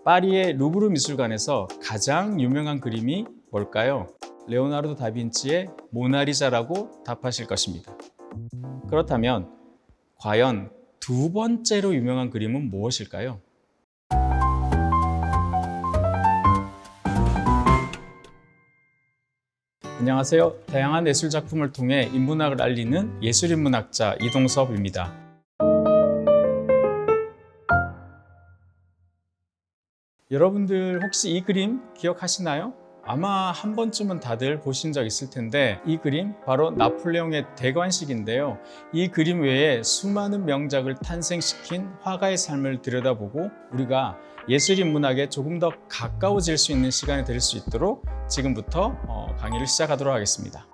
파리의 루브르 미술관에서 가장 유명한 그림이 뭘까요? 레오나르도 다빈치의 모나리자라고 답하실 것입니다. 그렇다면 과연 두 번째로 유명한 그림은 무엇일까요? 안녕하세요. 다양한 예술 작품을 통해 인문학을 알리는 예술인문학자 이동섭입니다. 여러분들 혹시 이 그림 기억하시나요? 아마 한 번쯤은 다들 보신 적 있을 텐데 이 그림 바로 나폴레옹의 대관식인데요. 이 그림 외에 수많은 명작을 탄생시킨 화가의 삶을 들여다보고 우리가 예술인문학에 조금 더 가까워질 수 있는 시간이 될 수 있도록 지금부터 강의를 시작하도록 하겠습니다.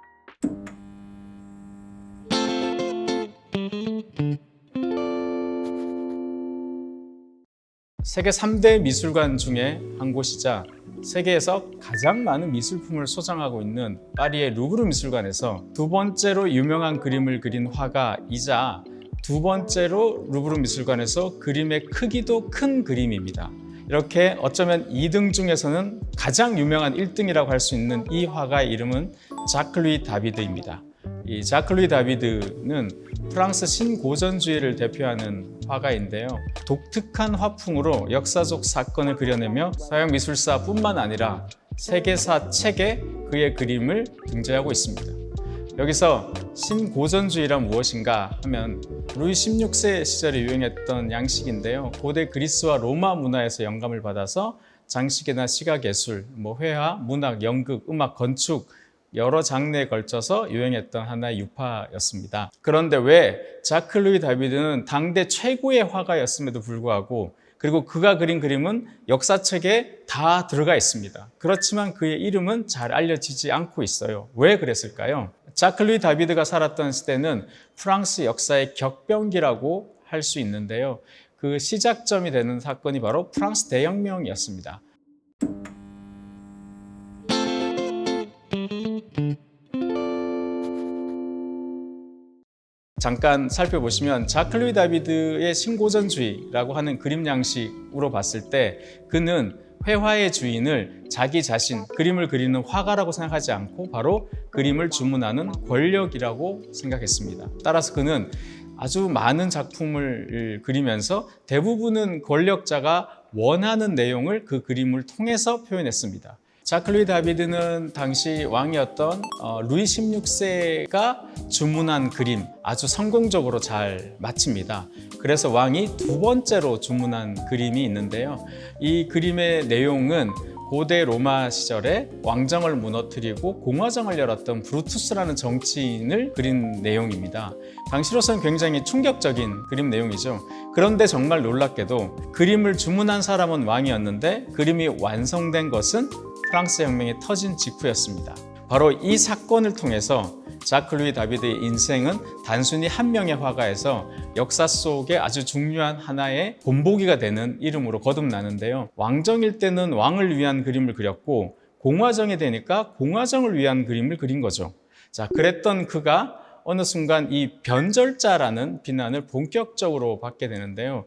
세계 3대 미술관 중에 한 곳이자 세계에서 가장 많은 미술품을 소장하고 있는 파리의 루브르 미술관에서 두 번째로 유명한 그림을 그린 화가이자 두 번째로 루브르 미술관에서 그림의 크기도 큰 그림입니다. 이렇게 어쩌면 2등 중에서는 가장 유명한 1등이라고 할 수 있는 이 화가의 이름은 자크 루이 다비드입니다. 이 자크 루이 다비드는 프랑스 신고전주의를 대표하는 화가인데요. 독특한 화풍으로 역사적 사건을 그려내며 서양 미술사뿐만 아니라 세계사 책에 그의 그림을 등재하고 있습니다. 여기서 신고전주의란 무엇인가 하면 루이 16세 시절에 유행했던 양식인데요. 고대 그리스와 로마 문화에서 영감을 받아서 장식이나 시각예술, 회화, 문학, 연극, 음악, 건축 여러 장르에 걸쳐서 유행했던 하나의 유파였습니다. 그런데 왜 자크 루이 다비드는 당대 최고의 화가였음에도 불구하고 그리고 그가 그린 그림은 역사책에 다 들어가 있습니다. 그렇지만 그의 이름은 잘 알려지지 않고 있어요. 왜 그랬을까요? 자크 루이 다비드가 살았던 시대는 프랑스 역사의 격변기라고 할 수 있는데요. 그 시작점이 되는 사건이 바로 프랑스 대혁명이었습니다. 잠깐 살펴보시면 자크 루이 다비드의 신고전주의라고 하는 그림 양식으로 봤을 때 그는 회화의 주인을 자기 자신, 그림을 그리는 화가라고 생각하지 않고 바로 그림을 주문하는 권력이라고 생각했습니다. 따라서 그는 아주 많은 작품을 그리면서 대부분은 권력자가 원하는 내용을 그 그림을 통해서 표현했습니다. 자크 루이 다비드는 당시 왕이었던 루이 16세가 주문한 그림 아주 성공적으로 잘 마칩니다. 그래서 왕이 두 번째로 주문한 그림이 있는데요. 이 그림의 내용은 고대 로마 시절에 왕정을 무너뜨리고 공화정을 열었던 브루투스라는 정치인을 그린 내용입니다. 당시로서는 굉장히 충격적인 그림 내용이죠. 그런데 정말 놀랍게도 그림을 주문한 사람은 왕이었는데 그림이 완성된 것은 프랑스 혁명이 터진 직후였습니다. 바로 이 사건을 통해서 자크 루이 다비드의 인생은 단순히 한 명의 화가에서 역사 속에 아주 중요한 하나의 본보기가 되는 이름으로 거듭나는데요. 왕정일 때는 왕을 위한 그림을 그렸고 공화정이 되니까 공화정을 위한 그림을 그린 거죠. 자, 그랬던 그가 어느 순간 이 변절자라는 비난을 본격적으로 받게 되는데요.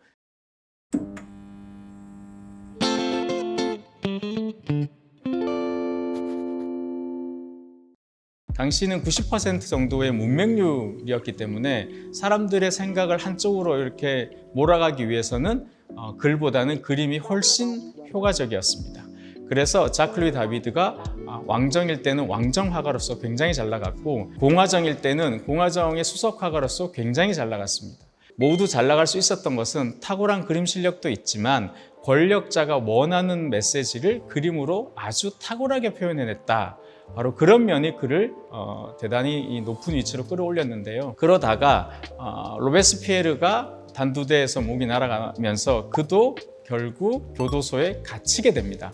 당시는 90% 정도의 문맹률이었기 때문에 사람들의 생각을 한쪽으로 이렇게 몰아가기 위해서는 글보다는 그림이 훨씬 효과적이었습니다. 그래서 자크 루이 다비드가 왕정일 때는 왕정화가로서 굉장히 잘 나갔고 공화정일 때는 공화정의 수석화가로서 굉장히 잘 나갔습니다. 모두 잘 나갈 수 있었던 것은 탁월한 그림 실력도 있지만 권력자가 원하는 메시지를 그림으로 아주 탁월하게 표현해냈다. 바로 그런 면이 그를 대단히 높은 위치로 끌어올렸는데요. 그러다가 로베스피에르가 단두대에서 목이 날아가면서 그도 결국 교도소에 갇히게 됩니다.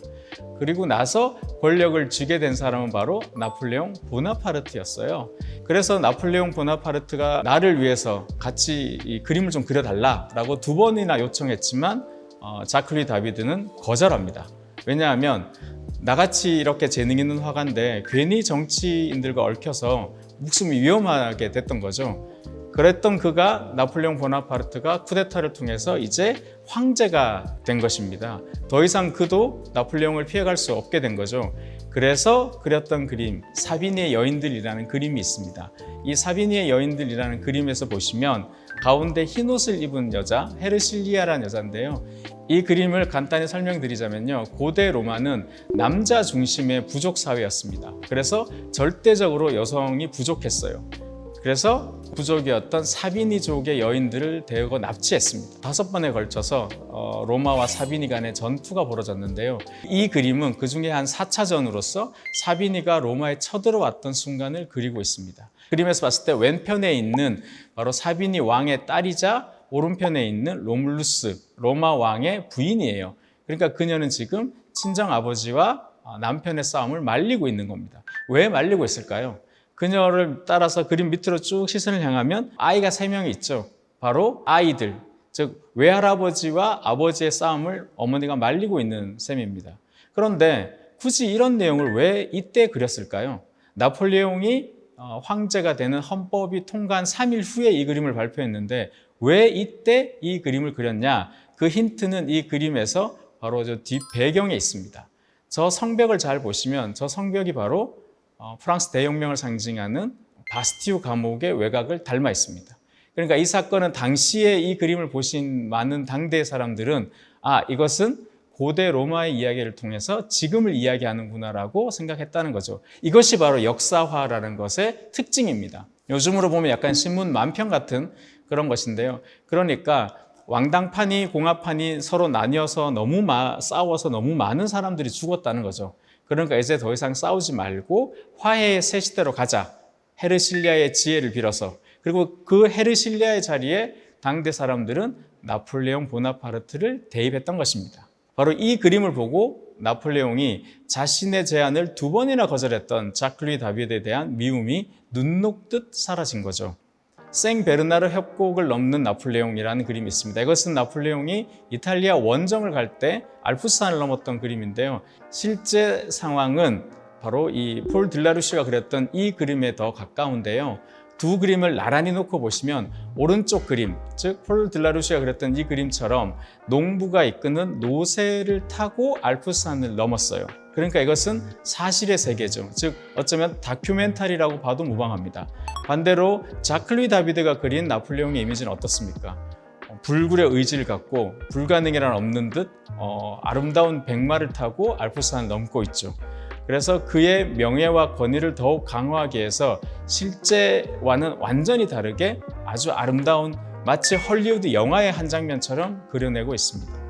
그리고 나서 권력을 쥐게 된 사람은 바로 나폴레옹 보나파르트였어요. 그래서 나폴레옹 보나파르트가 나를 위해서 같이 이 그림을 좀 그려달라고 두 번이나 요청했지만 자크 루이 다비드는 거절합니다. 왜냐하면 나같이 이렇게 재능 있는 화가인데 괜히 정치인들과 얽혀서 목숨이 위험하게 됐던 거죠. 그랬던 그가 나폴레옹 보나파르트가 쿠데타를 통해서 이제 황제가 된 것입니다. 더 이상 그도 나폴레옹을 피해갈 수 없게 된 거죠. 그래서 그렸던 그림, 사비니의 여인들이라는 그림이 있습니다. 이 사비니의 여인들이라는 그림에서 보시면 가운데 흰 옷을 입은 여자, 헤르실리아라는 여자인데요. 이 그림을 간단히 설명드리자면요. 고대 로마는 남자 중심의 부족 사회였습니다. 그래서 절대적으로 여성이 부족했어요. 그래서 부족이었던 사비니족의 여인들을 대거 납치했습니다. 5번에 걸쳐서 로마와 사비니 간의 전투가 벌어졌는데요. 이 그림은 그 중에 한 4차전으로서 사비니가 로마에 쳐들어왔던 순간을 그리고 있습니다. 그림에서 봤을 때 왼편에 있는 바로 사비니 왕의 딸이자 오른편에 있는 로물루스, 로마 왕의 부인이에요. 그러니까 그녀는 지금 친정 아버지와 남편의 싸움을 말리고 있는 겁니다. 왜 말리고 있을까요? 그녀를 따라서 그림 밑으로 쭉 시선을 향하면 아이가 3명이 있죠. 바로 아이들, 즉 외할아버지와 아버지의 싸움을 어머니가 말리고 있는 셈입니다. 그런데 굳이 이런 내용을 왜 이때 그렸을까요? 나폴레옹이 황제가 되는 헌법이 통과한 3일 후에 이 그림을 발표했는데 왜 이때 이 그림을 그렸냐? 그 힌트는 이 그림에서 바로 저 뒷 배경에 있습니다. 저 성벽을 잘 보시면 저 성벽이 바로 프랑스 대혁명을 상징하는 바스티유 감옥의 외곽을 닮아 있습니다. 그러니까 이 사건은 당시에 이 그림을 보신 많은 당대 사람들은 이것은 고대 로마의 이야기를 통해서 지금을 이야기하는구나라고 생각했다는 거죠. 이것이 바로 역사화라는 것의 특징입니다. 요즘으로 보면 약간 신문 만평 같은 그런 것인데요. 그러니까 왕당판이 공화판이 서로 나뉘어서 너무 싸워서 너무 많은 사람들이 죽었다는 거죠. 그러니까 이제 더 이상 싸우지 말고 화해의 새 시대로 가자. 헤르실리아의 지혜를 빌어서. 그리고 그 헤르실리아의 자리에 당대 사람들은 나폴레옹 보나파르트를 대입했던 것입니다. 바로 이 그림을 보고 나폴레옹이 자신의 제안을 2번이나 거절했던 자크 루이 다비드에 대한 미움이 눈 녹듯 사라진 거죠. 생베르나르 협곡을 넘는 나폴레옹이라는 그림이 있습니다. 이것은 나폴레옹이 이탈리아 원정을 갈 때 알프스산을 넘었던 그림인데요. 실제 상황은 바로 이 폴 들라루시가 그렸던 이 그림에 더 가까운데요. 두 그림을 나란히 놓고 보시면 오른쪽 그림, 즉 폴 들라루시가 그렸던 이 그림처럼 농부가 이끄는 노새를 타고 알프스산을 넘었어요. 그러니까 이것은 사실의 세계죠. 즉 어쩌면 다큐멘터리라고 봐도 무방합니다. 반대로 자크 루이 다비드가 그린 나폴레옹의 이미지는 어떻습니까? 불굴의 의지를 갖고 불가능이란 없는 듯 아름다운 백마를 타고 알프스산을 넘고 있죠. 그래서 그의 명예와 권위를 더욱 강화하기 위해서 실제와는 완전히 다르게 아주 아름다운 마치 헐리우드 영화의 한 장면처럼 그려내고 있습니다.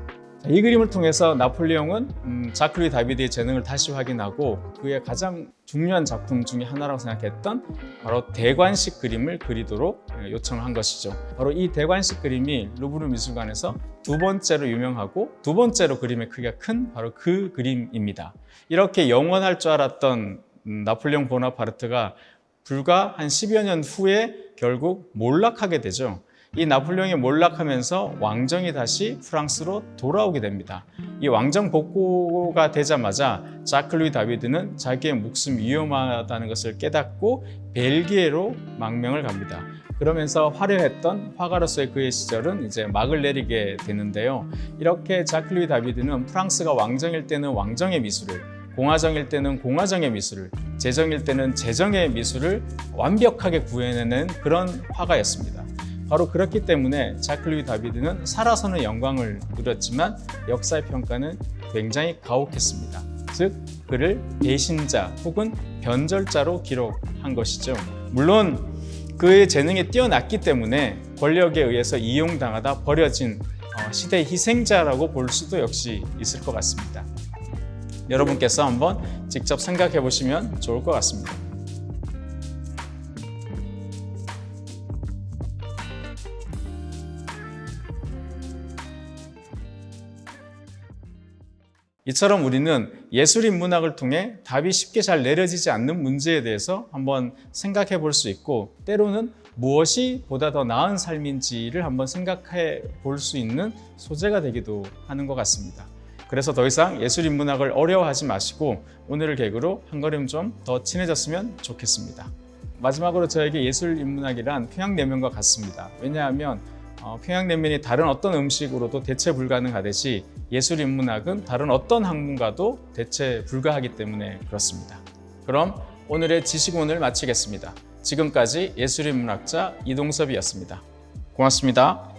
이 그림을 통해서 나폴레옹은 자크 루이 다비드의 재능을 다시 확인하고 그의 가장 중요한 작품 중에 하나라고 생각했던 바로 대관식 그림을 그리도록 요청한 것이죠. 바로 이 대관식 그림이 루브르 미술관에서 2번째로 유명하고 2번째로 그림의 크기가 큰 바로 그 그림입니다. 이렇게 영원할 줄 알았던 나폴레옹 보나파르트가 불과 한 10여 년 후에 결국 몰락하게 되죠. 이 나폴레옹이 몰락하면서 왕정이 다시 프랑스로 돌아오게 됩니다. 이 왕정 복구가 되자마자 자크 루이 다비드는 자기의 목숨이 위험하다는 것을 깨닫고 벨기에로 망명을 갑니다. 그러면서 화려했던 화가로서의 그의 시절은 이제 막을 내리게 되는데요. 이렇게 자크 루이 다비드는 프랑스가 왕정일 때는 왕정의 미술을, 공화정일 때는 공화정의 미술을, 제정일 때는 제정의 미술을 완벽하게 구해내는 그런 화가였습니다. 바로 그렇기 때문에 자크 루이 다비드는 살아서는 영광을 누렸지만 역사의 평가는 굉장히 가혹했습니다. 즉 그를 배신자 혹은 변절자로 기록한 것이죠. 물론 그의 재능이 뛰어났기 때문에 권력에 의해서 이용당하다 버려진 시대의 희생자라고 볼 수도 역시 있을 것 같습니다. 여러분께서 한번 직접 생각해 보시면 좋을 것 같습니다. 이처럼 우리는 예술인 문학을 통해 답이 쉽게 잘 내려지지 않는 문제에 대해서 한번 생각해 볼 수 있고 때로는 무엇이 보다 더 나은 삶인지를 한번 생각해 볼 수 있는 소재가 되기도 하는 것 같습니다. 그래서 더 이상 예술인 문학을 어려워하지 마시고 오늘을 계기로 한 걸음 좀 더 친해졌으면 좋겠습니다. 마지막으로 저에게 예술인 문학이란 평양냉면과 같습니다. 왜냐하면 평양냉면이 다른 어떤 음식으로도 대체 불가능하듯이 예술인문학은 다른 어떤 학문과도 대체 불가하기 때문에 그렇습니다. 그럼 오늘의 지식원을 마치겠습니다. 지금까지 예술인문학자 이동섭이었습니다. 고맙습니다.